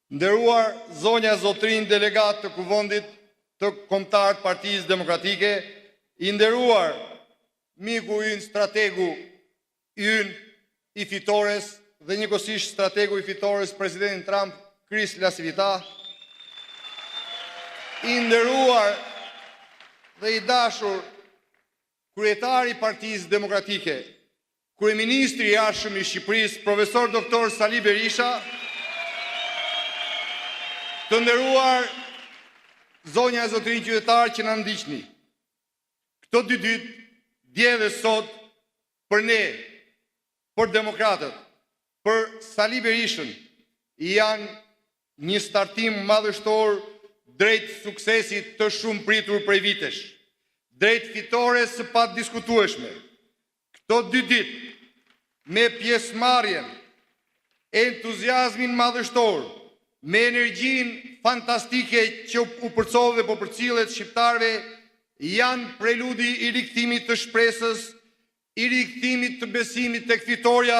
Nderuar zonja zotrin delegat të kuvendit të kombëtar të Partisë Demokratike, i nderuar miku ynë strategu ynë i fitores dhe njëkohësisht strategu i fitores presidentin Trump, Chris Lasivita, i nderuar dhe i dashur kryetari i Partisë Demokratike, kryeministri i jashtëm i Shqipërisë, profesor doktor Sali Berisha, të nderuar zonja e zotërinj qytetarë që na ndiqni. Këto dy ditë, dje dhe sot, për ne, për demokratët, për Sali Berishën, janë një startim madhështor drejt suksesit të shumë pritur prej vitesh, drejt fitores së pa diskutueshme. Këto dy ditë, me pjesëmarrjen, entuziazmin madhështor, me energjinë fantastike që u përcovë dhe po përcillet shqiptarëve, janë preludi i rikthimit të shpresës, i rikthimit të besimit tek fitoria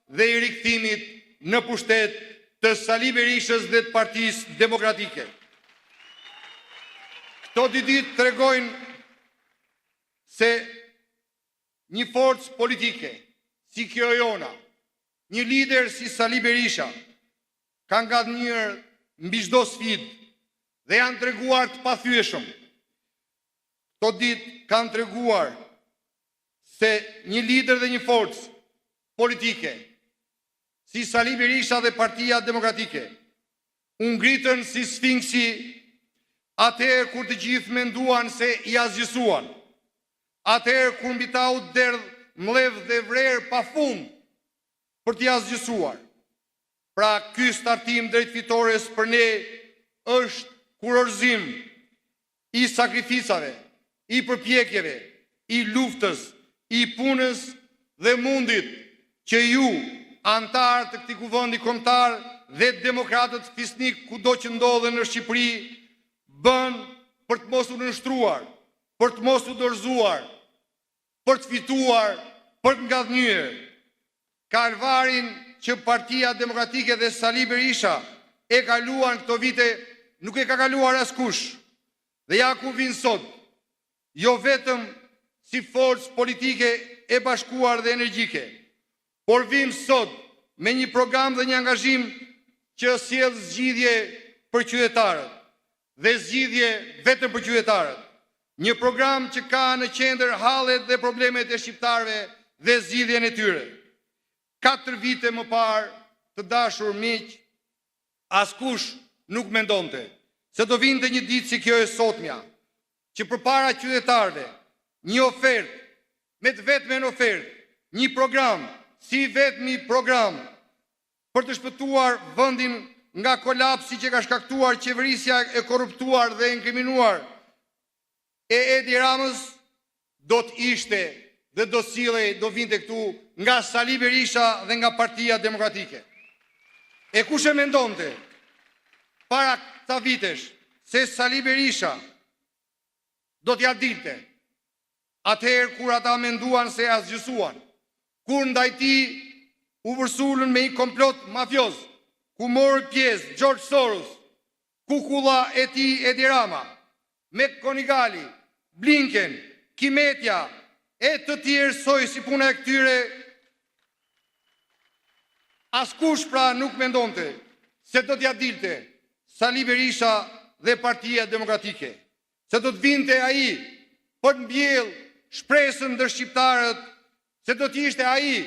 dhe i rikthimit në pushtet të Sali Berishës dhe të Partisë Demokratike. Këto dy ditë tregojnë se një forcë politike si kjo jona, një lider si Sali Berisha, kanë gatnjur mbi çdo sfidë dhe janë treguar të pathyeshëm. Këto ditë kanë treguar se një lider dhe një forcë politike si Sali Berisha dhe Partia Demokratike u ngritën si sfinksi atëherë kur të gjithë menduan se i azgjësuan, atëherë kur mbi ta u derdh mledh dhe vrerë pafund për t'i azgjësuar. Pra, ky startim drejt fitores për ne është kurorëzim i sakrificave, i përpjekjeve, i luftës, i punës dhe mundit që ju, antarë të këtij kuvendi kombëtar dhe demokratët fisnik kudo që ndodhen në Shqipëri, bën për të mos u nënshtruar, për të mos u dorëzuar, për të fituar, për të ngadhnyer. Kalvarin që Partia Demokratike dhe Sali Berisha e kaluan këto vite, nuk e ka kaluar askush. Dhe ja ku vinë sot, jo vetëm si forcë politike e bashkuar dhe energjike, por vinë sot me një program dhe një angazhim që sjell zgjidhje për qytetarët dhe zgjidhje vetëm për qytetarët. Një program që ka në qendër hallet dhe problemet e shqiptarëve dhe zgjidhjen e tyre. 4 vite më parë, të dashur miq, askush nuk mendonte se do vinte një ditë si kjo e sotmja, që përpara qytetarëve një ofertë, me të vetmen ofertë, një program, si vetmi program për të shpëtuar vendin nga kolapsi që ka shkaktuar qeverisja e korruptuar dhe inkriminuar e Edi Ramës, do të ishte dhe do sillej, do vinte këtu nga Sali Berisha dhe nga Partia Demokratike. E kush e mendonte para këta vitesh se Sali Berisha do t'ja dilte, atëherë kur ata menduan se azgjësuan, kur ndaj tij u vërsulën me një komplot mafioz, ku morë pjesë George Soros, kukulla e tij Edi Rama, me Konigali, Blinken, Kimetja, e të tjerë soj si puna e këtyre, askush pra nuk mendonte se do t'ja dilte Sali Berisha dhe Partia Demokratike, se do t'vinte ai për mbjell shpresën ndër shqiptarët, se do t'ishte ai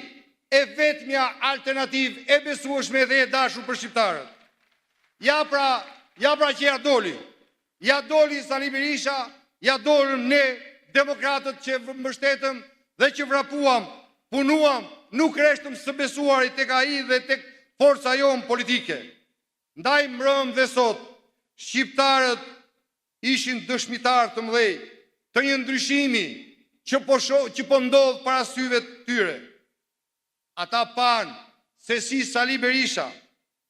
e vetmja alternativë e besueshme dhe e dashur për shqiptarët. Ja pra që ja doli Sali Berisha, ja dolëm ne demokratët që mbështetëm dhe që vrapuam, punuam, nuk reshtëm së besuarit tek ai dhe tek forca jonë politike. Ndaj mbrëm dhe sot, shqiptarët ishin dëshmitar të mëdhej të një ndryshimi që po ndodh para syve të tyre. Ata panë se si Sali Berisha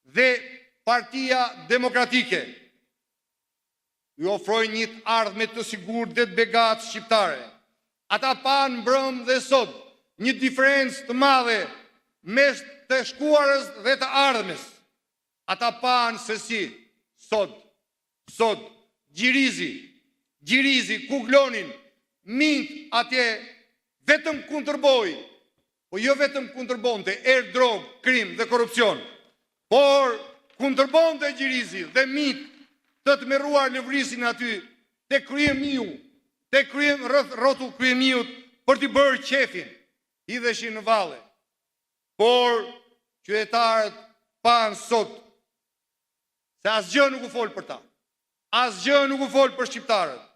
dhe Partia Demokratike ju ofrojnë një ardhme të sigurt dhe të begatë shqiptare. Ata panë mbrëm dhe sot një diferencë të madhe mes të shkuarës dhe të ardhmes. ata panë se si, sot, Gjirizi, Kuglonin, mint atje vetëm kundërboj, po jo vetëm kundërbonte, drogë, krim dhe korupcion, por kundërbonte Gjirizi dhe mint të merruar lëvrisin aty te kryemiu, rrotull kryemiut për t'i bërë qefin, hidheshin në valle. Por qytetarët panë sot se asgjë nuk u fol për ta. Asgjë nuk u fol për shqiptarët.